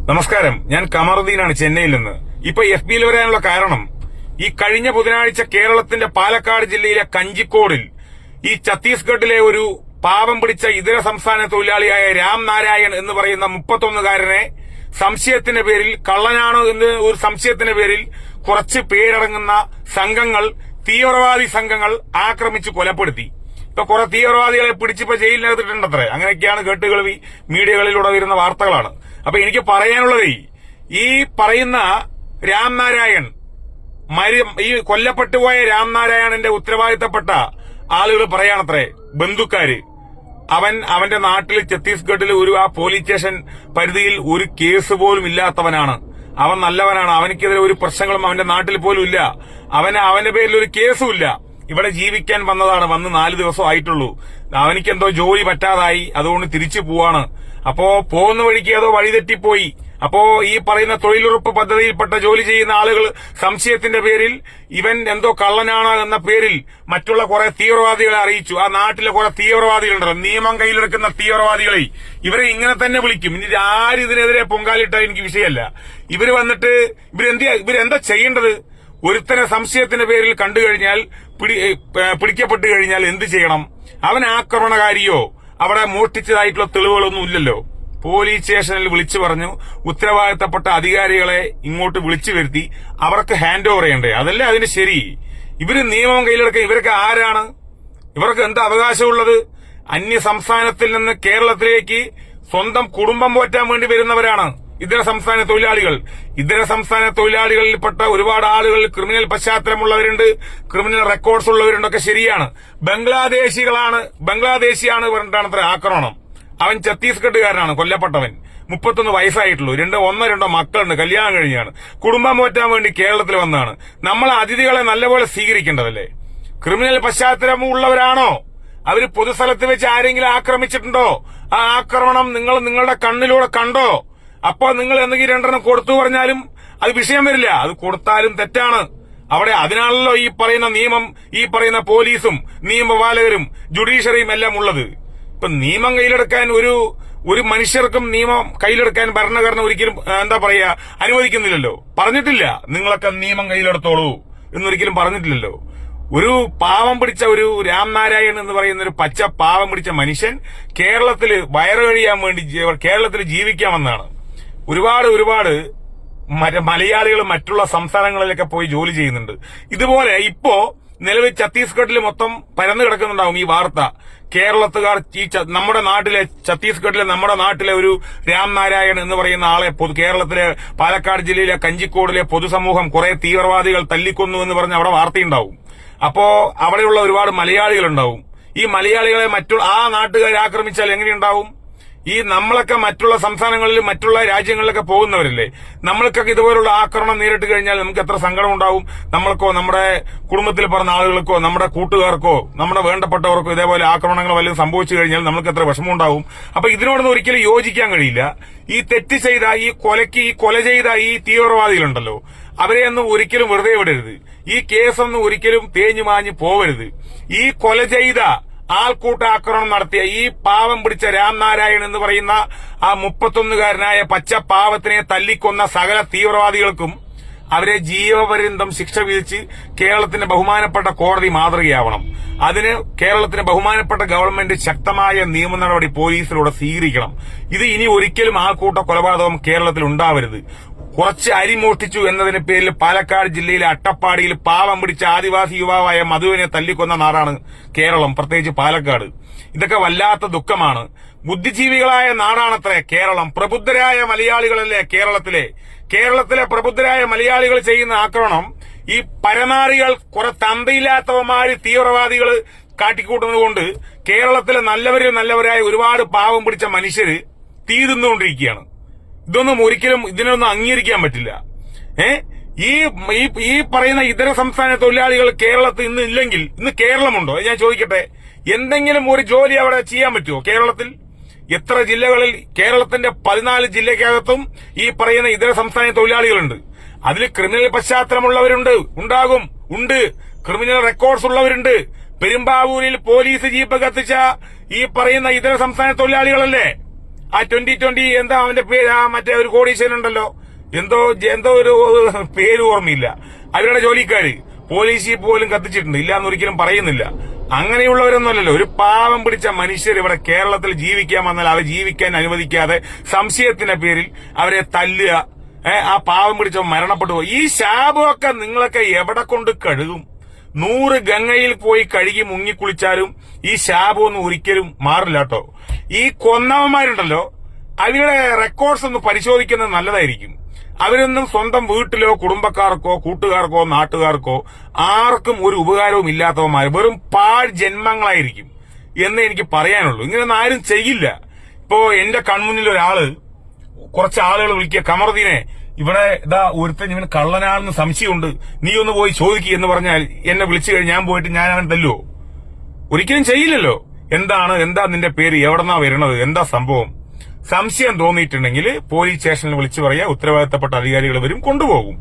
നമസ്കാരം, ഞാൻ കമറുദ്ദീനാണ് ചെന്നൈയിൽ നിന്ന്. ഇപ്പൊ FBയിൽ വരാനുള്ള കാരണം, ഈ കഴിഞ്ഞ ബുധനാഴ്ച കേരളത്തിന്റെ പാലക്കാട് ജില്ലയിലെ കഞ്ചിക്കോടിൽ ഈ ഛത്തീസ്ഗഡിലെ ഒരു പാവം പിടിച്ച ഇതര സംസ്ഥാന തൊഴിലാളിയായ രാം നാരായൺ എന്ന് പറയുന്ന 31-കാരനെ സംശയത്തിന്റെ പേരിൽ, കള്ളനാണോ എന്ന് ഒരു സംശയത്തിന്റെ പേരിൽ കുറച്ച് പേരടങ്ങുന്ന സംഘങ്ങൾ, തീവ്രവാദി സംഘങ്ങൾ ആക്രമിച്ച് കൊലപ്പെടുത്തി. ഇപ്പൊ കുറെ തീവ്രവാദികളെ പിടിച്ചിപ്പോ ജയിലിനകത്തിട്ടുണ്ടത്രേ. അങ്ങനെയൊക്കെയാണ് കേട്ടുകേൾവി, മീഡിയകളിലൂടെ വരുന്ന വാർത്തകളാണ്. അപ്പൊ എനിക്ക് പറയാനുള്ളത്, ഈ പറയുന്ന രാം നാരായൺ, ഈ കൊല്ലപ്പെട്ടുപോയ രാം നാരായണന്റെ ഉത്തരവാദിത്തപ്പെട്ട ആളുകൾ പറയാണത്രേ, ബന്ധുക്കാര്, അവന്റെ നാട്ടിൽ ഛത്തീസ്ഗഡിൽ ആ പോലീസ് സ്റ്റേഷൻ പരിധിയിൽ ഒരു കേസ് പോലും ഇല്ലാത്തവനാണ്. അവൻ നല്ലവനാണ്. അവനിക്കെതിരെ ഒരു പ്രശ്നങ്ങളും അവന്റെ നാട്ടിൽ പോലും ഇല്ല. അവന്റെ പേരിൽ ഒരു കേസും ഇല്ല. ഇവിടെ ജീവിക്കാൻ വന്നതാണ്. വന്ന് 4 ദിവസം ആയിട്ടുള്ളൂ. അവനിക്കെന്തോ ജോലി പറ്റാതായി, അതുകൊണ്ട് തിരിച്ചു പോവാണ്. അപ്പോ പോകുന്ന വഴിക്ക് ഏതോ വഴിതെറ്റിപ്പോയി. അപ്പോ ഈ പറയുന്ന തൊഴിലുറപ്പ് പദ്ധതിയിൽപ്പെട്ട ജോലി ചെയ്യുന്ന ആളുകൾ സംശയത്തിന്റെ പേരിൽ ഇവൻ എന്തോ കള്ളനാണ് എന്ന പേരിൽ മറ്റുള്ള കുറെ തീവ്രവാദികളെ അറിയിച്ചു. ആ നാട്ടിലെ കുറെ തീവ്രവാദികളുണ്ടല്ലോ, നിയമം കയ്യിലെടുക്കുന്ന തീവ്രവാദികളെ, ഇവരെ ഇങ്ങനെ തന്നെ വിളിക്കും. ഇനി ആരിതിനെതിരെ പൊങ്കാലിട്ടാൽ എനിക്ക് വിഷയമല്ല. ഇവര് വന്നിട്ട് ഇവരെന്താ ചെയ്യേണ്ടത്? ഒരുത്തനെ സംശയത്തിന്റെ പേരിൽ കണ്ടു കഴിഞ്ഞാൽ, പിടിക്കപ്പെട്ടു കഴിഞ്ഞാൽ എന്ത് ചെയ്യണം? അവൻ ആക്രമണകാരിയോ അവിടെ മോഷ്ടിച്ചതായിട്ടുള്ള തെളിവുകളൊന്നും ഇല്ലല്ലോ. പോലീസ് സ്റ്റേഷനിൽ വിളിച്ചു പറഞ്ഞു, ഉത്തരവാദിത്തപ്പെട്ട അധികാരികളെ ഇങ്ങോട്ട് വിളിച്ചു വരുത്തി അവർക്ക് ഹാൻഡ് ഓവർ ചെയ്യണ്ടേ? അതല്ലേ അതിന് ശരി. ഇവര് നിയമം കയ്യിലെടുക്കാൻ ഇവരൊക്കെ ആരാണ്? ഇവർക്ക് എന്താ അവകാശമുള്ളത്? അന്യ സംസ്ഥാനത്തിൽ നിന്ന് കേരളത്തിലേക്ക് സ്വന്തം കുടുംബം പോറ്റാൻ വേണ്ടി വരുന്നവരാണ് ഇതര സംസ്ഥാന തൊഴിലാളികൾ. ഇതര സംസ്ഥാന തൊഴിലാളികളിൽപ്പെട്ട ഒരുപാട് ആളുകൾ ക്രിമിനൽ പശ്ചാത്തലമുള്ളവരുണ്ട്, ക്രിമിനൽ റെക്കോർഡ്സ് ഉള്ളവരുണ്ടൊക്കെ ശരിയാണ്. ബംഗ്ലാദേശിയാണ് പറഞ്ഞിട്ടാണ് അത്ര ആക്രമണം. അവൻ ഛത്തീസ്ഗഡുകാരനാണ് കൊല്ലപ്പെട്ടവൻ. 31 വയസ്സായിട്ടുള്ളൂ. 1-2 മക്കളുണ്ട്, കല്യാണം കഴിഞ്ഞാണ്. കുടുംബം പോറ്റാൻ വേണ്ടി കേരളത്തിൽ വന്നതാണ്. നമ്മൾ അതിഥികളെ നല്ലപോലെ സ്വീകരിക്കേണ്ടതല്ലേ? ക്രിമിനൽ പശ്ചാത്തലമുള്ളവരാണോ? അവര് പൊതുസ്ഥലത്ത് വെച്ച് ആരെങ്കിലും ആക്രമിച്ചിട്ടുണ്ടോ? ആ ആക്രമണം നിങ്ങൾ നിങ്ങളുടെ കണ്ണിലൂടെ കണ്ടോ? അപ്പോ നിങ്ങൾ എന്തെങ്കിലും 2 കൊടുത്തു പറഞ്ഞാലും അത് വിഷയം വരില്ല. അത് കൊടുത്താലും തെറ്റാണ്. അവിടെ അതിനാണല്ലോ ഈ പറയുന്ന നിയമം, ഈ പറയുന്ന പോലീസും നിയമപാലകരും ജുഡീഷ്യറിയും എല്ലാം ഉള്ളത്. ഇപ്പൊ നിയമം കയ്യിലെടുക്കാൻ ഒരു മനുഷ്യർക്കും നിയമം കയ്യിലെടുക്കാൻ ഭരണഘടന ഒരിക്കലും അനുവദിക്കുന്നില്ലല്ലോ. പറഞ്ഞിട്ടില്ല നിങ്ങളൊക്കെ നിയമം കയ്യിലെടുത്തോളൂ എന്നൊരിക്കലും പറഞ്ഞിട്ടില്ലല്ലോ. ഒരു പാവം പിടിച്ച ഒരു രാം നാരായൺ എന്ന് പറയുന്ന ഒരു പച്ച പാവം പിടിച്ച മനുഷ്യൻ കേരളത്തില് വയറ് കഴിയാൻ വേണ്ടി കേരളത്തിൽ ജീവിക്കാൻ വന്നതാണ്. ഒരുപാട് മലയാളികൾ മറ്റുള്ള സംസ്ഥാനങ്ങളിലൊക്കെ പോയി ജോലി ചെയ്യുന്നുണ്ട്. ഇതുപോലെ ഇപ്പോ നിലവിൽ ഛത്തീസ്ഗഡിൽ മൊത്തം പരന്നു കിടക്കുന്നുണ്ടാവും ഈ വാർത്ത. കേരളത്തുകാർ നമ്മുടെ നാട്ടിലെ ഛത്തീസ്ഗഡിലെ നമ്മുടെ നാട്ടിലെ ഒരു രാം നാരായൺ എന്ന് പറയുന്ന ആളെ കേരളത്തിലെ പാലക്കാട് ജില്ലയിലെ കഞ്ചിക്കോടിലെ പൊതുസമൂഹം കുറെ തീവ്രവാദികൾ തല്ലിക്കൊന്നു എന്ന് പറഞ്ഞ് അവിടെ വാർത്തയുണ്ടാവും. അപ്പോ അവിടെയുള്ള ഒരുപാട് മലയാളികളുണ്ടാവും. ഈ മലയാളികളെ ആ നാട്ടുകാർ ആക്രമിച്ചാൽ എങ്ങനെയുണ്ടാവും? ഈ നമ്മളൊക്കെ മറ്റുള്ള സംസ്ഥാനങ്ങളിലും മറ്റുള്ള രാജ്യങ്ങളിലൊക്കെ പോകുന്നവരല്ലേ? നമ്മൾക്കൊക്കെ ഇതുപോലുള്ള ആക്രമണം നേരിട്ട് കഴിഞ്ഞാൽ നമുക്ക് എത്ര സങ്കടം ഉണ്ടാവും? നമ്മൾക്കോ നമ്മുടെ കുടുംബത്തിൽ പറഞ്ഞ ആളുകൾക്കോ നമ്മുടെ കൂട്ടുകാർക്കോ നമ്മുടെ വേണ്ടപ്പെട്ടവർക്കോ ഇതേപോലെ ആക്രമണങ്ങൾ വല്ലതും സംഭവിച്ചു കഴിഞ്ഞാൽ നമുക്ക് എത്ര വിഷമം ഉണ്ടാവും? അപ്പൊ ഇതിനോടൊന്നും ഒരിക്കലും യോജിക്കാൻ കഴിയില്ല. ഈ തെറ്റ് ചെയ്ത കൊല ചെയ്ത ഈ തീവ്രവാദികളുണ്ടല്ലോ, അവരെയൊന്നും ഒരിക്കലും വെറുതെ വിടരുത്. ഈ കേസൊന്നും ഒരിക്കലും തേഞ്ഞു മാഞ്ഞു പോവരുത്. ഈ കൊല ചെയ്ത ആൾക്കൂട്ട ആക്രമണം നടത്തിയ ഈ പാവം പിടിച്ച രാം നാരായൺ എന്ന് പറയുന്ന ആ 31-കാരനായ പച്ച പാവത്തിനെ തല്ലിക്കൊന്ന സകല തീവ്രവാദികൾക്കും അവരെ ജീവപര്യന്തം ശിക്ഷ വിധിച്ച് കേരളത്തിന്റെ ബഹുമാനപ്പെട്ട കോടതി മാതൃകയാവണം. അതിന് കേരളത്തിന്റെ ബഹുമാനപ്പെട്ട ഗവൺമെന്റ് ശക്തമായ നിയമ നടപടി പോലീസിലൂടെ സ്വീകരിക്കണം. ഇത് ഇനി ഒരിക്കലും ആൾക്കൂട്ട കൊലപാതകം കേരളത്തിൽ ഉണ്ടാവരുത്. കുറച്ച് അരി മോഷ്ടിച്ചു എന്നതിന് പേരിൽ പാലക്കാട് ജില്ലയിലെ അട്ടപ്പാടിയിൽ പാവം പിടിച്ച ആദിവാസി യുവാവായ മധുവിനെ തല്ലിക്കൊന്ന നാടാണ് കേരളം, പ്രത്യേകിച്ച് പാലക്കാട്. ഇതൊക്കെ വല്ലാത്ത ദുഃഖമാണ്. ബുദ്ധിജീവികളായ നാടാണത്രേ കേരളം. പ്രബുദ്ധരായ മലയാളികളല്ലേ കേരളത്തിലെ പ്രബുദ്ധരായ മലയാളികൾ ചെയ്യുന്ന ആക്രമണം ഈ പരനാറികൾ, കുറെ തന്തയില്ലാത്തവന്മാര്, തീവ്രവാദികൾ കാട്ടിക്കൂട്ടുന്നത് കൊണ്ട് കേരളത്തിലെ നല്ലവരായ ഒരുപാട് പാവം പിടിച്ച മനുഷ്യര് തീ തിന്നുകൊണ്ടിരിക്കുകയാണ്. ഇതിനൊന്നും അംഗീകരിക്കാൻ പറ്റില്ല. ഈ പറയുന്ന ഇതര സംസ്ഥാന തൊഴിലാളികൾ കേരളത്തിൽ ഇന്ന് ഇല്ലെങ്കിൽ, ഇന്ന് കേരളമുണ്ടോ? ഞാൻ ചോദിക്കട്ടെ, എന്തെങ്കിലും ഒരു ജോലി അവിടെ ചെയ്യാൻ പറ്റുമോ കേരളത്തിൽ? എത്ര ജില്ലകളിൽ, കേരളത്തിന്റെ 14 ജില്ലയ്ക്കകത്തും ഈ പറയുന്ന ഇതര സംസ്ഥാന തൊഴിലാളികളുണ്ട്. അതിൽ ക്രിമിനൽ പശ്ചാത്തലമുള്ളവരുണ്ട്, ഉണ്ട്. ക്രിമിനൽ റെക്കോർഡ്സ് ഉള്ളവരുണ്ട്. പെരുമ്പാവൂരിൽ പോലീസ് ജീപ്പ് കത്തിച്ച ഈ പറയുന്ന ഇതര സംസ്ഥാന തൊഴിലാളികളല്ലേ? ആ 2020 എന്താ അവന്റെ പേര്, ആ മറ്റേ ഒരു കോടീശ്വരൻ ഉണ്ടല്ലോ, എന്തോ ഒരു പേര് ഓർമ്മയില്ല, അവരുടെ ജോലിക്കാര് പോലീസിൽ പോലും കത്തിച്ചിട്ടുണ്ട്, ഇല്ല എന്നൊരിക്കലും പറയുന്നില്ല. അങ്ങനെയുള്ളവരൊന്നുമല്ലല്ലോ. ഒരു പാവം പിടിച്ച മനുഷ്യർ ഇവിടെ കേരളത്തിൽ ജീവിക്കാൻ വന്നാൽ അവർ ജീവിക്കാൻ അനുവദിക്കാതെ സംശയത്തിന്റെ പേരിൽ അവരെ തല്ലുക, ആ പാവം പിടിച്ച മരണപ്പെട്ടു പോയി. ഈ ശാപമൊക്കെ നിങ്ങളൊക്കെ എവിടെ കൊണ്ട് കഴുകും? 100 ഗംഗയിൽ പോയി കഴുകി മുങ്ങിക്കുളിച്ചാലും ഈ ശാപമൊന്നും ഒരിക്കലും മാറില്ല കേട്ടോ. ഈ കൊന്നവന്മാരുണ്ടല്ലോ, അവരുടെ റെക്കോർഡ്സ് ഒന്ന് പരിശോധിക്കുന്നത് നല്ലതായിരിക്കും. അവരൊന്നും സ്വന്തം വീട്ടിലോ കുടുംബക്കാർക്കോ കൂട്ടുകാർക്കോ നാട്ടുകാർക്കോ ആർക്കും ഒരു ഉപകാരവും ഇല്ലാത്തവന്മാർ, വെറും പാഴ് ജന്മങ്ങളായിരിക്കും എന്ന് എനിക്ക് പറയാനുള്ളൂ. ഇങ്ങനെയൊന്നും ആരും ചെയ്യില്ല. ഇപ്പോ എന്റെ കൺമുന്നിൽ കുറച്ച് ആളുകൾ വിളിക്കുക, കമറുദ്ദീനെ ഇവിടെ ഇതാ ഒരുത്തൻ ഇവന് കള്ളനാണെന്ന് സംശയമുണ്ട്, നീ ഒന്ന് പോയി ചോദിക്കുക എന്ന് പറഞ്ഞാൽ എന്നെ വിളിച്ചു കഴിഞ്ഞ് ഞാൻ പോയിട്ട് ഞാൻ അവൻ തല്ലുവോ? ഒരിക്കലും ചെയ്യില്ലല്ലോ. എന്താ നിന്റെ പേര്, എവിടെന്നാ വരണത്, എന്താ സംഭവം? സംശയം തോന്നിയിട്ടുണ്ടെങ്കിൽ പോലീസ് സ്റ്റേഷനിൽ വിളിച്ചു പറയാ, ഉത്തരവാദിത്തപ്പെട്ട അധികാരികൾ വരും, കൊണ്ടുപോകും.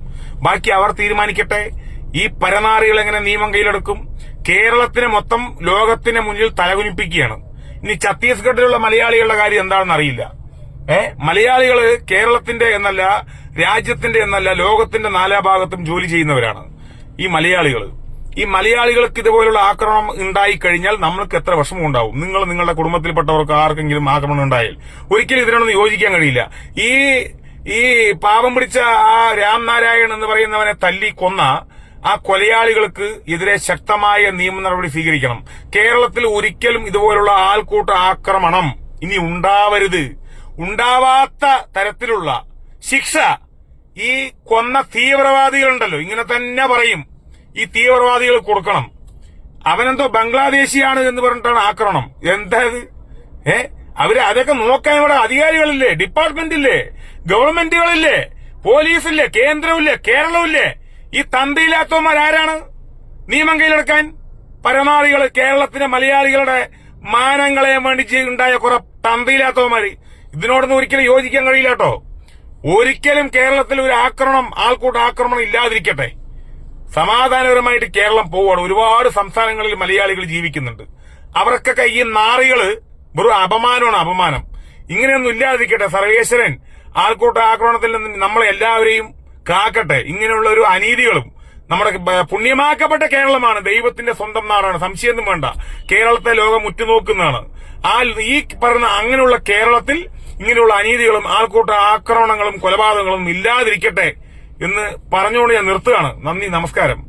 ബാക്കി അവർ തീരുമാനിക്കട്ടെ. ഈ പരനാറികൾ എങ്ങനെ നിയമം കയ്യിലെടുക്കും? കേരളത്തിനെ മൊത്തം ലോകത്തിന് മുന്നിൽ തലകുനിപ്പിക്കുകയാണ്. ഇനി ഛത്തീസ്ഗഡിലുള്ള മലയാളികളുടെ കാര്യം എന്താണെന്ന് അറിയില്ല. മലയാളികള് കേരളത്തിന്റെ എന്നല്ല, രാജ്യത്തിന്റെ എന്നല്ല, ലോകത്തിന്റെ നാനാഭാഗത്തും ജോലി ചെയ്യുന്നവരാണ് ഈ മലയാളികൾ. ഈ മലയാളികൾക്ക് ഇതുപോലുള്ള ആക്രമണം ഉണ്ടായി കഴിഞ്ഞാൽ നമ്മൾക്ക് എത്ര വിഷമം ഉണ്ടാവും? നിങ്ങളുടെ കുടുംബത്തിൽപ്പെട്ടവർക്ക് ആർക്കെങ്കിലും ആക്രമണം ഉണ്ടായാൽ ഒരിക്കലും ഇതിനൊന്നും യോജിക്കാൻ കഴിയില്ല. ഈ പാപം പിടിച്ച ആ രാംനാരായൺ എന്ന് പറയുന്നവനെ തല്ലി കൊന്ന ആ കൊലയാളികൾക്ക് എതിരെ ശക്തമായ നിയമ നടപടി സ്വീകരിക്കണം. കേരളത്തിൽ ഒരിക്കലും ഇതുപോലുള്ള ആൾക്കൂട്ട ആക്രമണം ഇനി ഉണ്ടാവരുത്. ഉണ്ടാവാത്ത തരത്തിലുള്ള ശിക്ഷ ഈ കൊന്ന തീവ്രവാദികളുണ്ടല്ലോ, ഇങ്ങനെ തന്നെ പറയും, ഈ തീവ്രവാദികൾ കൊടുക്കണം. അവനെന്തോ ബംഗ്ലാദേശിയാണ് എന്ന് പറഞ്ഞിട്ടാണ് ആക്രമണം. എന്താ ഇത്? അതൊക്കെ നോക്കാൻ ഇവിടെ അധികാരികളില്ലേ, ഡിപ്പാർട്ട്മെന്റ് ഇല്ലേ, ഗവൺമെന്റുകളില്ലേ, പോലീസില്ലേ, കേന്ദ്രമില്ലേ, കേരളമില്ലേ? ഈ തന്തയില്ലാത്തവന്മാരാരാണ് നിയമം കയ്യിലെടുക്കാൻ? പരമാവധികൾ കേരളത്തിലെ മലയാളികളുടെ മാനം കളയാൻ വേണ്ടി ഉണ്ടായ കുറെ തന്തയില്ലാത്തവന്മാര്. ഇതിനോടൊന്നും ഒരിക്കലും യോജിക്കാൻ കഴിയില്ല കേട്ടോ. ഒരിക്കലും കേരളത്തിൽ ഒരു ആൾക്കൂട്ട ആക്രമണം ഇല്ലാതിരിക്കട്ടെ. സമാധാനപരമായിട്ട് കേരളം പോവാണ്. ഒരുപാട് സംസ്ഥാനങ്ങളിൽ മലയാളികൾ ജീവിക്കുന്നുണ്ട്. അവർക്കൊക്കെ ഈ നാറികള് വെറും അപമാനം. ഇങ്ങനെയൊന്നും ഇല്ലാതിരിക്കട്ടെ. സർവേശ്വരൻ ആൾക്കൂട്ട ആക്രമണത്തിൽ നിന്ന് നമ്മളെ എല്ലാവരെയും കാക്കട്ടെ. ഇങ്ങനെയുള്ള ഒരു അനീതികളും. നമ്മുടെ പുണ്യമാക്കപ്പെട്ട കേരളമാണ്, ദൈവത്തിന്റെ സ്വന്തം നാടാണ്, സംശയമൊന്നും വേണ്ട. കേരളത്തെ ലോകം ഉറ്റുനോക്കുന്നതാണ്. ഈ പറഞ്ഞ അങ്ങനെയുള്ള കേരളത്തിൽ ഇങ്ങനെയുള്ള അനീതികളും ആൾക്കൂട്ട ആക്രമണങ്ങളും കൊലപാതകങ്ങളും ഇല്ലാതിരിക്കട്ടെ എന്ന് പറഞ്ഞുകൊണ്ട് ഞാൻ നിർത്തുകയാണ്. നന്ദി, നമസ്കാരം.